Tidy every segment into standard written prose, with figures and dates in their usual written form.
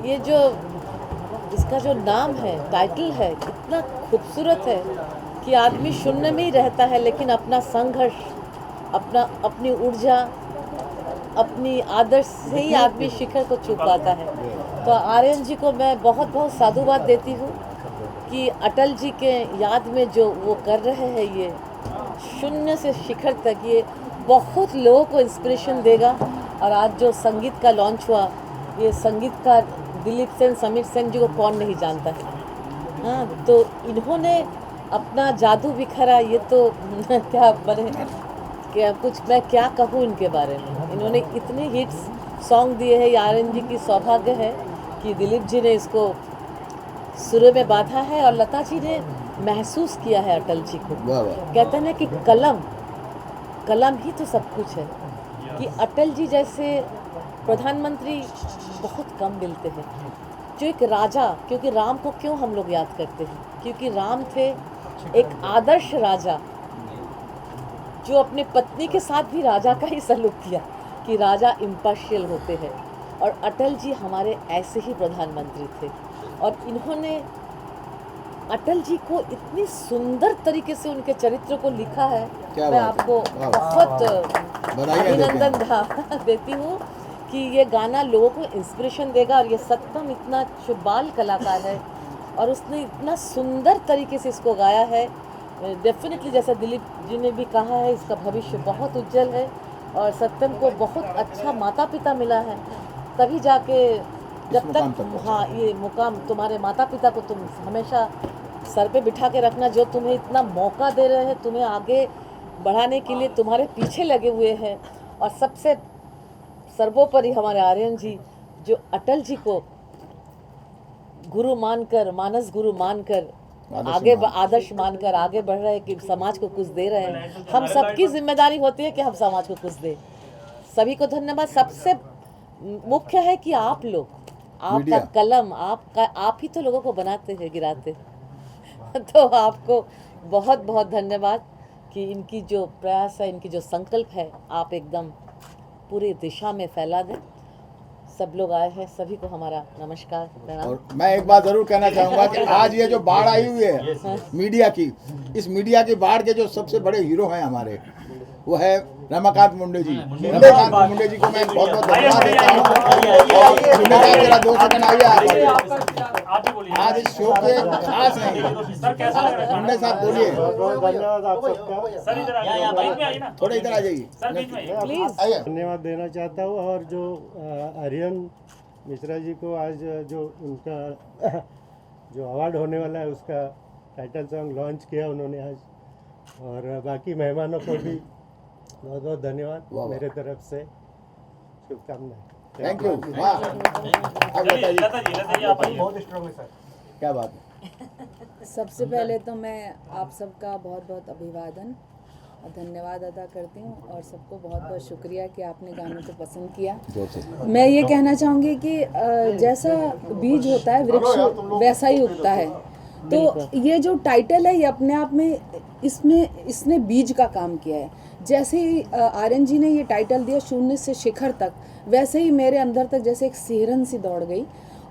ये जो इसका जो नाम है, टाइटल है, इतना खूबसूरत है कि आदमी शून्य में ही रहता है, लेकिन अपना संघर्ष, अपनी ऊर्जा, अपनी आदर्श से ही आदमी शिखर को छू पाता है। तो आर्यन जी को मैं बहुत बहुत साधुवाद देती हूँ कि अटल जी के याद में जो वो कर रहे हैं, ये शून्य से शिखर तक, ये बहुत लोगों को इंस्पिरेशन देगा। और आज जो संगीत का लॉन्च हुआ, ये संगीतकार दिलीप सेन, समीर सेन जी को कौन नहीं जानता है। हाँ, तो इन्होंने अपना जादू बिखरा, ये तो क्या बने, क्या कुछ मैं क्या कहूँ इनके बारे में। इन्होंने इतने हिट्स सॉन्ग दिए हैं। आर्यन जी की सौभाग्य है कि दिलीप जी ने इसको सुर में बांधा है और लता जी ने महसूस किया है अटल जी को। कहते हैं ना कि कलम ही तो सब कुछ है, कि अटल जी जैसे प्रधानमंत्री बहुत कम मिलते हैं, जो एक राजा, क्योंकि राम को क्यों हम लोग याद करते हैं, क्योंकि राम थे एक आदर्श राजा जो अपने पत्नी के साथ भी राजा का ही सलूक किया, कि राजा इम्पार्शियल होते हैं। और अटल जी हमारे ऐसे ही प्रधानमंत्री थे। और इन्होंने अटल जी को इतनी सुंदर तरीके से उनके चरित्र को लिखा है। मैं आपको बहुत अभिनंदन देती हूँ कि ये गाना लोगों को इंस्पिरेशन देगा। और ये सत्यम इतना शुबाल कलाकार है और उसने इतना सुंदर तरीके से इसको गाया है। डेफिनेटली जैसा दिलीप जी ने भी कहा है, इसका भविष्य बहुत उज्जवल है। और सत्यम को बहुत अच्छा माता पिता मिला है, तभी जाके जब तक, हाँ, ये मुकाम तुम्हारे माता पिता को तुम हमेशा सर पे बिठा के रखना, जो तुम्हें इतना मौका दे रहे हैं, तुम्हें आगे बढ़ाने के लिए तुम्हारे पीछे लगे हुए हैं। और सबसे सर्वोपरि हमारे आर्यन जी, जो अटल जी को गुरु मानकर, मानस गुरु मानकर, आगे आदर्श मानकर आगे बढ़ रहे हैं, कि समाज को कुछ दे रहे हैं। हम सबकी जिम्मेदारी होती है कि हम समाज को कुछ दें। सभी को धन्यवाद। सबसे मुख्य है कि आप लोग, आपका कलम, आप ही तो लोगों को बनाते हैं, गिराते तो आपको बहुत बहुत धन्यवाद कि इनकी जो प्रयास है, इनकी जो संकल्प है, आप एकदम पूरी दिशा में फैला दें। सब लोग आए हैं, सभी को हमारा नमस्कार, प्रणाम। और मैं एक बात जरूर कहना चाहूँगा कि आज ये जो बाढ़ आई हुई है मीडिया की, इस मीडिया की बाढ़ के जो सबसे बड़े हीरो हैं हमारे, वो है रमाकांत मुंडे जी। रमाकांत मुंडे जी को मैं बहुत बहुत धन्यवाद देता हूँ। जरा 2 सेकंड आइए आज इस शो के खास हैं। मुंडे साहब बोलिए। धन्यवाद आप सबका। थोड़ा इधर आ जाइए प्लीज। धन्यवाद देना चाहता हूँ। और जो आर्यन मिश्रा जी को आज जो उनका जो अवार्ड होने वाला है, उसका टाइटल सॉन्ग लॉन्च किया उन्होंने आज, और बाकी मेहमानों को भी बहुत बहुत धन्यवाद मेरे तरफ से, शुभकामनाएं। Thank you. क्या बात है। सबसे पहले तो मैं आप सबका बहुत बहुत अभिवादन और धन्यवाद अदा करती हूँ, और सबको बहुत बहुत शुक्रिया कि आपने गानों को पसंद किया। मैं ये कहना चाहूँगी कि जैसा बीज होता है वृक्ष वैसा ही उगता है। तो ये जो टाइटल है, ये अपने आप में इसने बीज का काम किया है। जैसे ही आर्यन जी ने ये टाइटल दिया शून्य से शिखर तक, वैसे ही मेरे अंदर तक जैसे एक सिहरन सी दौड़ गई।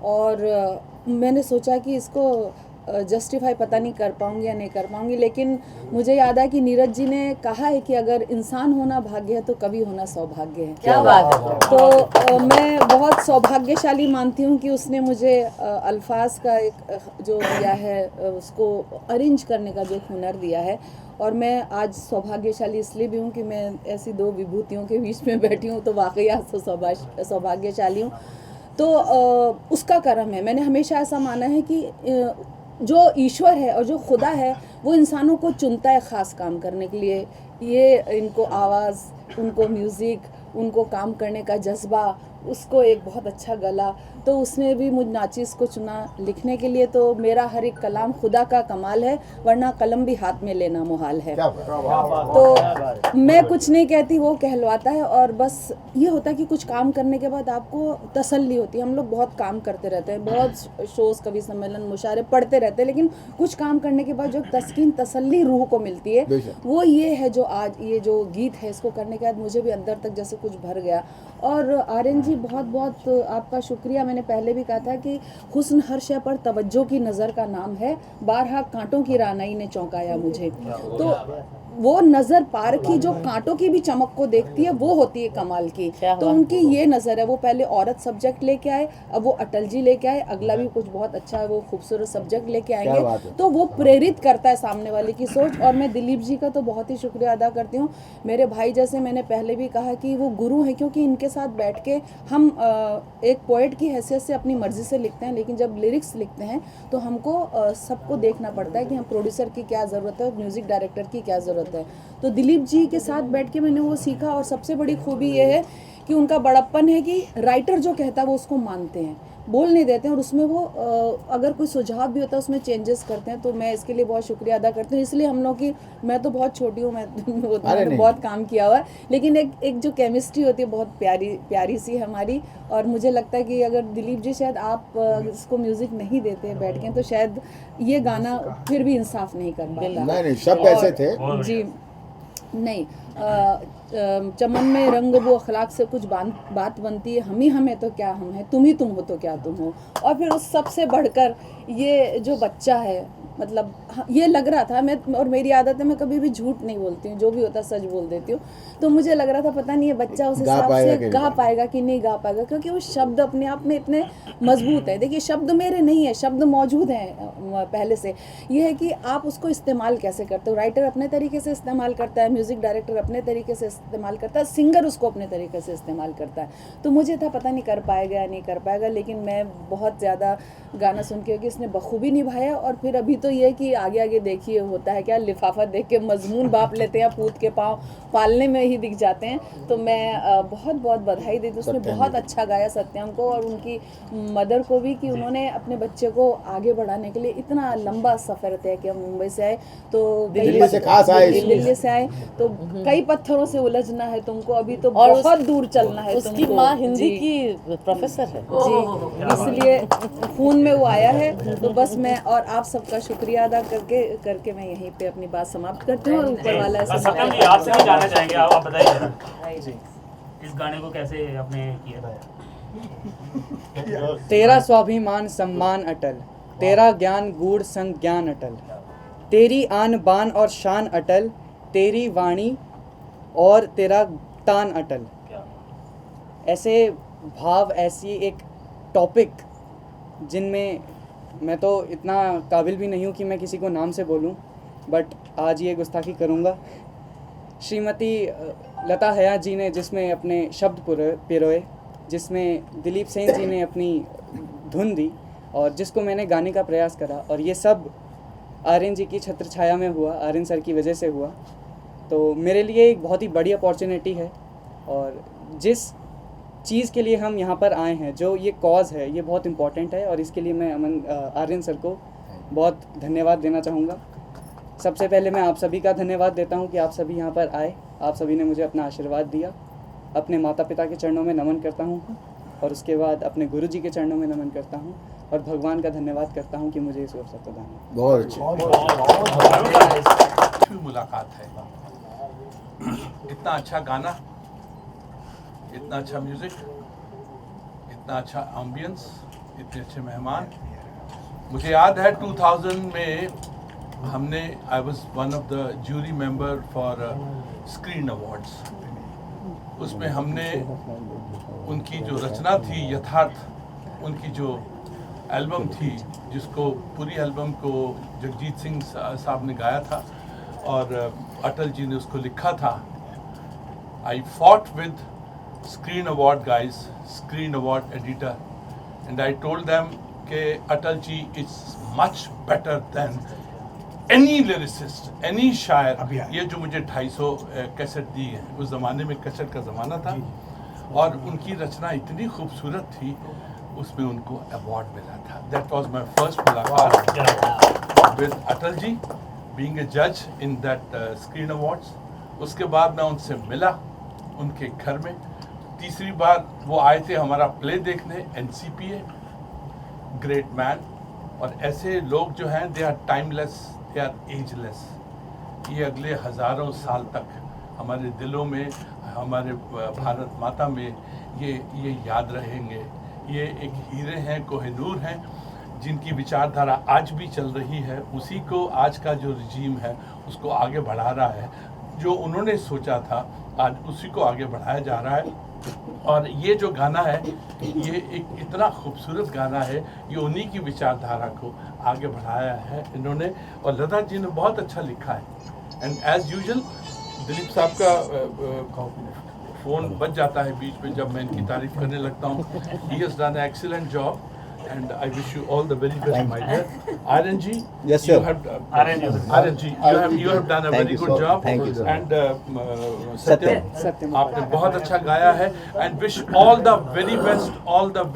और मैंने सोचा कि इसको जस्टिफाई पता नहीं कर पाऊंगी या नहीं कर पाऊंगी, लेकिन मुझे याद है कि नीरज जी ने कहा है कि अगर इंसान होना भाग्य है तो कभी होना सौभाग्य है। क्या बात है। तो मैं बहुत सौभाग्यशाली मानती हूँ कि उसने मुझे अल्फाज का एक जो दिया है, उसको अरेंज करने का जो हुनर दिया है। और मैं आज सौभाग्यशाली इसलिए भी हूँ कि मैं ऐसी 2 विभूतियों के बीच में बैठी हूँ, तो वाकई आज तो सौभाग्यशाली हूँ। तो उसका कर्म है। मैंने हमेशा ऐसा माना है कि जो ईश्वर है और जो खुदा है, वो इंसानों को चुनता है ख़ास काम करने के लिए। ये इनको आवाज़, उनको म्यूज़िक, उनको काम करने का जज्बा, उसको एक बहुत अच्छा गला, तो उसने भी मुझ नाचिस को चुना लिखने के लिए। तो मेरा हर एक कलाम खुदा का कमाल है, वरना कलम भी हाथ में लेना मुहाल है। तो मैं कुछ नहीं कहती, वो कहलवाता है। और बस ये होता है कि कुछ काम करने के बाद आपको तसल्ली होती है। हम लोग बहुत काम करते रहते हैं, बहुत शोज़, कवि सम्मेलन, मुशायरे पढ़ते रहते हैं, लेकिन कुछ काम करने के बाद जो तस्कीन तसल्ली रूह को मिलती है, वो ये है जो आज ये जो गीत है, इसको करने के बाद मुझे भी अंदर तक जैसे कुछ भर गया। और आर्यन जी बहुत बहुत आपका शुक्रिया। मैंने पहले भी कहा था कि हुस्न हर शय पर तवज्जो की नज़र का नाम है, बारहा कांटों की रानाई ने चौंकाया मुझे। तो वो नज़र पार की जो कांटों की भी चमक को देखती है, वो होती है कमाल की। तो उनकी ये नज़र है। वो पहले औरत सब्जेक्ट लेके आए, अब वो अटल जी लेके आए, अगला भी कुछ बहुत अच्छा है, वो खूबसूरत सब्जेक्ट लेके आएंगे। तो वो प्रेरित करता है सामने वाले की सोच। और मैं दिलीप जी का तो बहुत ही शुक्रिया अदा करती हूँ। मेरे भाई जैसे, मैंने पहले भी कहा कि वो गुरु हैं, क्योंकि इनके साथ बैठ के हम एक पोएट की हैसियत से अपनी मर्ज़ी से लिखते हैं, लेकिन जब लिरिक्स लिखते हैं तो हमको सबको देखना पड़ता है कि हम प्रोड्यूसर की क्या ज़रूरत है, म्यूज़िक डायरेक्टर की क्या ज़रूरत है। तो दिलीप जी के साथ बैठ के मैंने वो सीखा। और सबसे बड़ी खूबी ये है कि उनका बड़प्पन है कि राइटर जो कहता है वो उसको मानते हैं, बोल नहीं देते हैं। और उसमें वो अगर कोई सुझाव भी होता है उसमें चेंजेस करते हैं। तो मैं इसके लिए बहुत शुक्रिया अदा करती हूँ। इसलिए हम लोग की, मैं तो बहुत छोटी हूँ, मैंने बहुत काम किया हुआ है, लेकिन एक जो केमिस्ट्री होती है बहुत प्यारी सी हमारी। और मुझे लगता है कि अगर दिलीप जी शायद आप इसको म्यूज़िक नहीं देते बैठ के, तो शायद ये गाना फिर भी इंसाफ नहीं कर पाता। नहीं, शब्द ऐसे थे जी नहीं। चमन में रंग वो अखलाक से कुछ बात बनती है, हम ही हमें तो क्या हम है, तुम ही तुम हो तो क्या तुम हो। और फिर उस सबसे बढ़कर ये जो बच्चा है, मतलब ये लग रहा था, मैं, और मेरी आदत है मैं कभी भी झूठ नहीं बोलती हूँ, जो भी होता है सच बोल देती हूँ। तो मुझे लग रहा था पता नहीं ये बच्चा उस हिसाब से गा पाएगा कि नहीं गा पाएगा, क्योंकि वो शब्द अपने आप में इतने मजबूत है। देखिए शब्द मेरे नहीं है, शब्द मौजूद हैं पहले से। ये है कि आप उसको इस्तेमाल कैसे करते हो। राइटर अपने तरीके से इस्तेमाल करता है, म्यूज़िक डायरेक्टर अपने तरीके से इस्तेमाल करता है, सिंगर उसको अपने तरीके से इस्तेमाल करता है। तो मुझे था पता नहीं कर पाएगा या नहीं कर पाएगा, लेकिन मैं बहुत ज़्यादा गाना सुन के कि इसने बखूबी निभाया। और फिर अभी तो ये कि आगे आगे देखिए होता है क्या, लिफाफा देख के मजमून बाप लेते हैं, पूत के पाँव पालने में ही दिख जाते हैं। तो मैं बहुत बहुत बधाई देती हूँ, उसने बहुत अच्छा गाया सत्यम को और उनकी मदर को भी, कि उन्होंने अपने बच्चे को आगे बढ़ाने के लिए इतना लंबा सफ़र तय किया। मुंबई से आए तो दिल्ली से आए तो कई पत्थरों से उलझना है तुमको, अभी तो बहुत दूर चलना है। उसकी माँ हिंदी की प्रोफेसर है जी, इसलिए खून में वो आया है। तो बस मैं और आप सबका शुक्रिया अदा करके मैं यहीं पे अपनी बात समाप्त करती हूँ। और ऊपर वाला सत्यम जी आपसे भी जानना चाहेंगे, आप बताइए जरा इस गाने को कैसे आपने किया था। तेरा स्वाभिमान सम्मान अटल, तेरा ज्ञान गूढ़ संज्ञान अटल, तेरी आन बान और शान अटल, तेरी वाणी और तेरा तान अटल। ऐसे भाव, ऐसी एक टॉपिक जिनमें मैं तो इतना काबिल भी नहीं हूँ कि मैं किसी को नाम से बोलूँ, बट आज ये गुस्ताखी करूँगा। श्रीमती लता हया जी ने जिसमें अपने शब्द पिरोए, जिसमें दिलीप सेन जी ने अपनी धुन दी, और जिसको मैंने गाने का प्रयास करा, और ये सब आर्यन जी की छत्र छाया में हुआ, आर्यन सर की वजह से हुआ। तो मेरे लिए एक बहुत ही बड़ी अपॉर्चुनिटी है। और जिस चीज़ के लिए हम यहाँ पर आए हैं, जो ये कॉज़ है, ये बहुत इम्पॉर्टेंट है। और इसके लिए मैं आर्यन सर को बहुत धन्यवाद देना चाहूँगा। सबसे पहले मैं आप सभी का धन्यवाद देता हूँ कि आप सभी यहाँ पर आए, आप सभी ने मुझे अपना आशीर्वाद दिया। अपने माता पिता के चरणों में नमन करता हूँ, और उसके बाद अपने गुरु जी के चरणों में नमन करता हूँ, और भगवान का धन्यवाद करता हूँ कि मुझे इस अवसर प्रदान किया। बहुत अच्छी मुलाकात है। इतना अच्छा गाना, इतना अच्छा म्यूजिक, इतना अच्छा एम्बियंस, इतने अच्छे मेहमान। मुझे याद है 2000 में हमने, I was one of the jury member for screen awards. उसमें हमने उनकी जो रचना थी यथार्थ, उनकी जो एल्बम थी, जिसको पूरी एल्बम को जगजीत सिंह साहब ने गाया था और अटल जी ने उसको लिखा था। I fought with screen award guys, screen award editor, and I told them कि Atal ji is much better than any lyricist, any शायर। ये जो मुझे 250 कैसेट दी है, उस ज़माने में कैसेट का ज़माना था, और उनकी रचना इतनी खूबसूरत थी। उसमें उनको अवार्ड मिला था। दैट वाज माय फर्स्ट मुलाकात with Atal ji being a जज इन दैट स्क्रीन अवार्ड्स। उसके बाद मैं उनसे मिला उनके घर में। तीसरी बार वो आए थे हमारा प्ले देखने, NCPA, ग्रेट मैन। और ऐसे लोग जो हैं they are timeless, they are ageless. ये अगले हज़ारों साल तक हमारे दिलों में, हमारे भारत माता में ये याद रहेंगे। ये एक हीरे हैं, कोहिनूर हैं, जिनकी विचारधारा आज भी चल रही है। उसी को आज का जो रजीम है उसको आगे बढ़ा रहा है। जो उन्होंने सोचा था आज उसी को आगे बढ़ाया जा रहा है। और ये जो गाना है ये एक इतना खूबसूरत गाना है, ये उन्हीं की विचारधारा को आगे बढ़ाया है इन्होंने। और लता जी ने बहुत अच्छा लिखा है। एंड एज यूजुअल दिलीप साहब का फ़ोन बज जाता है बीच में जब मैं इनकी तारीफ करने लगता हूँ। He has done excellent job and I wish you all the very best, my dear. Aryan ji, Yes, sir. Aryan ji, you have done a Thank very you, good sir. job. Thank you, sir. And Satyam, आपने बहुत अच्छा गाया है and wish all the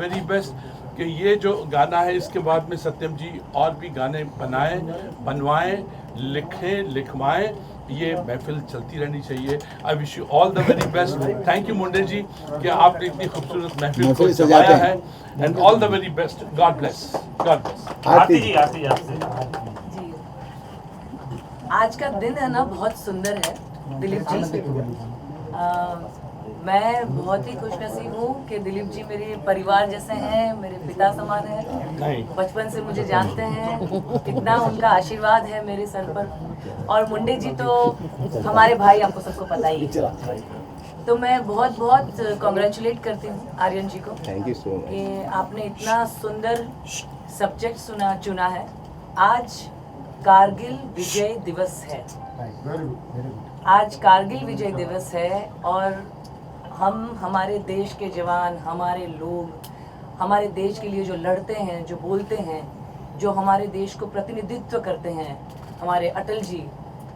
very best कि ये जो गाना है इसके बाद में सत्यम जी और भी गाने बनवाएं, लिखवाएं। ये महफिल चलती रहनी चाहिए। I wish you all the very best. Thank you Munde ji कि आपने इतनी खूबसूरत महफिल को सजाया है। And all the very best. God bless. Aarti ji. जी, आज का दिन है ना बहुत सुंदर है दिलीप जी। मैं बहुत ही खुशनसीब हूँ कि दिलीप जी मेरे परिवार जैसे हैं, मेरे पिता समान हैं। बचपन से मुझे जानते हैं, इतना उनका आशीर्वाद है मेरे सर पर। और मुंडे जी तो हमारे भाई, आपको सबको पता ही है। तो मैं बहुत बहुत कॉन्ग्रेचुलेट करती हूँ आर्यन जी को। थैंक यू सो मच कि आपने इतना सुंदर सब्जेक्ट चुना है। आज कारगिल विजय दिवस है। आज कारगिल विजय दिवस है और हम, हमारे देश के जवान, हमारे लोग, हमारे देश के लिए जो लड़ते हैं, जो बोलते हैं, जो हमारे देश को प्रतिनिधित्व करते हैं, हमारे अटल जी,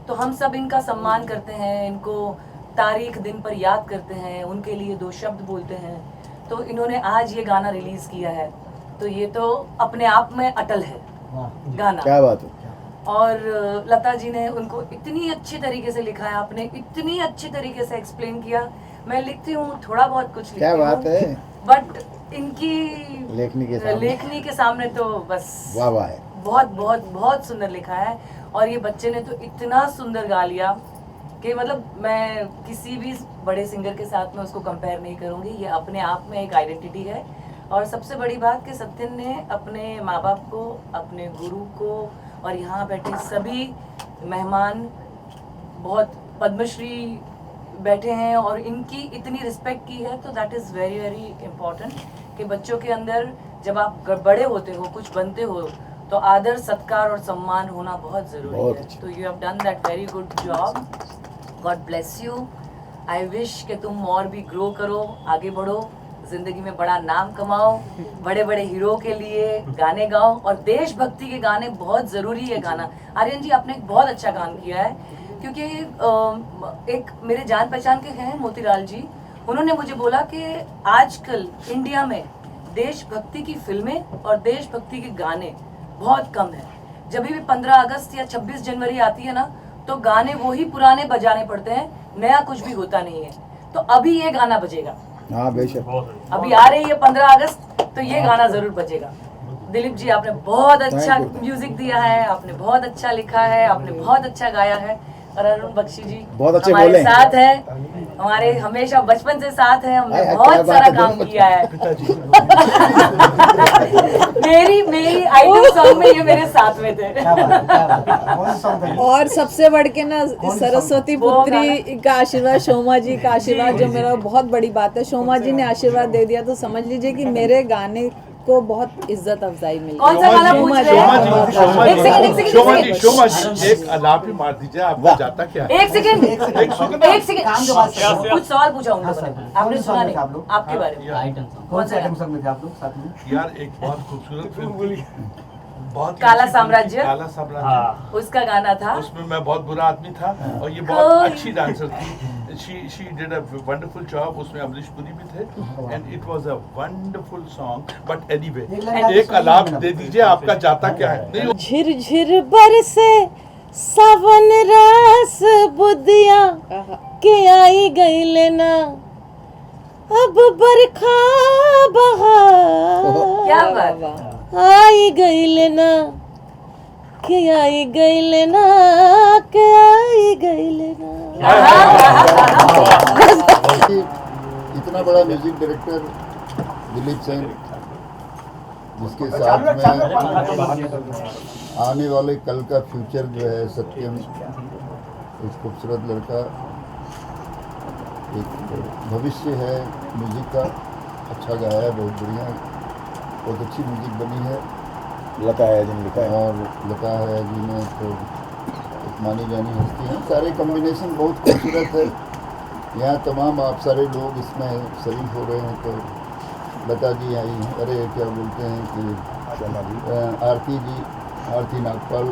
तो हम सब इनका सम्मान करते हैं, इनको तारीख दिन पर याद करते हैं, उनके लिए दो शब्द बोलते हैं। तो इन्होंने आज ये गाना रिलीज़ किया है, तो ये तो अपने आप में अटल है गाना। क्या बात है। और लता जी ने उनको इतनी अच्छी तरीके से लिखा है, आपने इतनी अच्छी तरीके से एक्सप्लेन किया। मैं लिखती हूँ, थोड़ा बहुत कुछ लिखती हूँ, क्या बात है। बट इनकी लेखनी के सामने तो बस वाह वाह है। बहुत बहुत बहुत सुंदर लिखा है। और ये बच्चे ने तो इतना सुंदर गा लिया कि मतलब मैं किसी भी बड़े सिंगर के साथ में उसको कंपेयर नहीं करूँगी। ये अपने आप में एक आइडेंटिटी है। और सबसे बड़ी बात कि सत्यन ने अपने माँ बाप को, अपने गुरु को और यहाँ बैठे सभी मेहमान, बहुत पद्मश्री बैठे हैं और इनकी इतनी रिस्पेक्ट की है। तो that is very very important कि बच्चों के अंदर जब आप बड़े होते हो, कुछ बनते हो, तो आदर, सत्कार और सम्मान होना बहुत ज़रूरी है। तो you have done that very good job. God bless you. I wish कि तुम और भी ग्रो करो, आगे बढ़ो, ज़िंदगी में बड़ा नाम कमाओ, बड़े बड़े हीरो के लिए गाने गाओ। और देशभक्ति के गाने बहुत ज़रूरी है गाना। आर्यन जी, आपने एक बहुत अच्छा काम किया है, क्योंकि एक मेरे जान पहचान के हैं मोतीलाल जी, उन्होंने मुझे बोला कि आजकल इंडिया में देशभक्ति की फिल्में और देशभक्ति के गाने बहुत कम हैं। जब भी 15 अगस्त या 26 जनवरी आती है ना, तो गाने वही पुराने बजाने पड़ते हैं, नया कुछ भी होता नहीं है। तो अभी ये गाना बजेगा। हाँ बेशक। अभी आ रही है 15 अगस्त, तो ये गाना जरूर बजेगा। दिलीप जी, आपने बहुत अच्छा म्यूजिक दिया है, आपने बहुत अच्छा लिखा है, आपने बहुत अच्छा गाया है। और अरुण बख्शी जी बहुत अच्छे हमारे बोले। साथ है, हमारे हमेशा बचपन से साथ है, हमने बहुत सारा काम किया है। मेरी आइटम सॉन्ग में ये मेरे साथ में थे। और सबसे बढ़ के ना सरस्वती पुत्री का आशीर्वाद, शोमा जी का आशीर्वाद, जो मेरा बहुत बड़ी बात है। शोमा जी ने आशीर्वाद दे दिया तो समझ लीजिए कि मेरे गाने को बहुत इज्जत अफजाई मिली। कौन सा गाना पूछ रहे हैं? एक सेकंड, शोमा जी एक अलाप ही मार दीजिए, आपका जाता क्या है? एक सेकंड कुछ सवाल पूछा हूँ आपने सुना नहीं, आपके बारे में। कौन सा आइटम सॉन्ग में थे आप लोग साथ में? यार एक बहुत खूबसूरत फिल्म, बहुत काला साम्राज्य, काला साम्राज्य, उसका गाना था। उसमें मैं बहुत बुरा आदमी था और ये बहुत अच्छी डांसर थी। she did a wonderful job. उसमें अमरीश पुरी भी थे, and it was a wonderful song. But anyway, एक अलाप दे दीजिए, आपका जाता क्या है? नहीं, झिरझिर बरसे सावन रास बुदिया के आई गई लेना अब बरखा क्या बहार बात? आई गई लेना के आई गई लेना के आई गई लेना। इतना बड़ा म्यूजिक डायरेक्टर दिलीप सेन, जिसके साथ में आने वाले कल का फ्यूचर जो है सत्यम, एक खूबसूरत लड़का, एक भविष्य है म्यूजिक का, अच्छा गाया है, बहुत बढ़िया, बहुत अच्छी म्यूजिक बनी है। लता है जिन लिखा है और लता है जी ने तो एक मानी जानी हस्ती है। सारे कॉम्बिनेशन बहुत खूबसूरत है। यहाँ तमाम आप सारे लोग इसमें शरीक हो रहे हैं। तो लता जी आई हैं, अरे क्या बोलते हैं कि आरती जी, आरती नागपाल,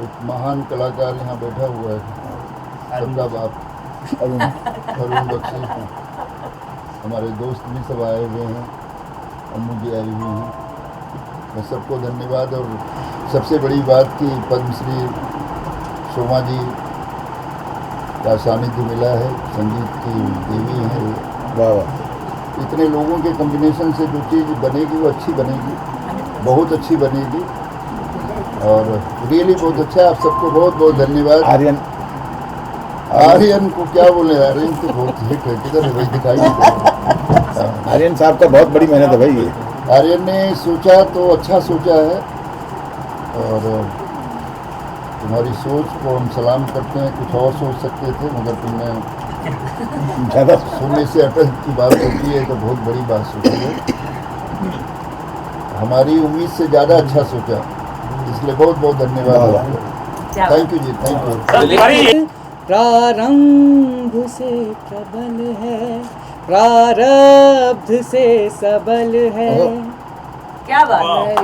एक महान कलाकार यहाँ बैठा हुआ है, सबका बाप अरुण बख्शी, हमारे दोस्त भी सब आए हुए हैं, अम्मू जी आई हुई हैं। मैं सबको धन्यवाद। और सबसे बड़ी बात कि पद्मश्री शोमा जी का सानिध्य मिला है, संगीत की देवी हैं। वाह वाह। इतने लोगों के कॉम्बिनेशन से जो चीज़ बनेगी वो अच्छी बनेगी, बहुत अच्छी बनेगी। और रियली बहुत अच्छा है। आप सबको बहुत बहुत धन्यवाद। आर्यन को क्या बोले, आर्यन तो बहुत हिट है। किधर है भाई, दिखाई नहीं देता। आर्यन साहब का बहुत बड़ी मेहनत है भाई ये। आर्यन ने सोचा तो अच्छा सोचा है, और तुम्हारी सोच को हम सलाम करते हैं। कुछ और सोच सकते थे, मगर तुमने ज़्यादा सोने से अटल की बात होती है तो बहुत बड़ी बात सोची है। हमारी उम्मीद से ज़्यादा अच्छा सोचा, इसलिए बहुत बहुत धन्यवाद। थैंक यू जी, थैंक यू। प्रारंभ से प्रबल है, प्रारब्ध से सबल है। क्या बात है?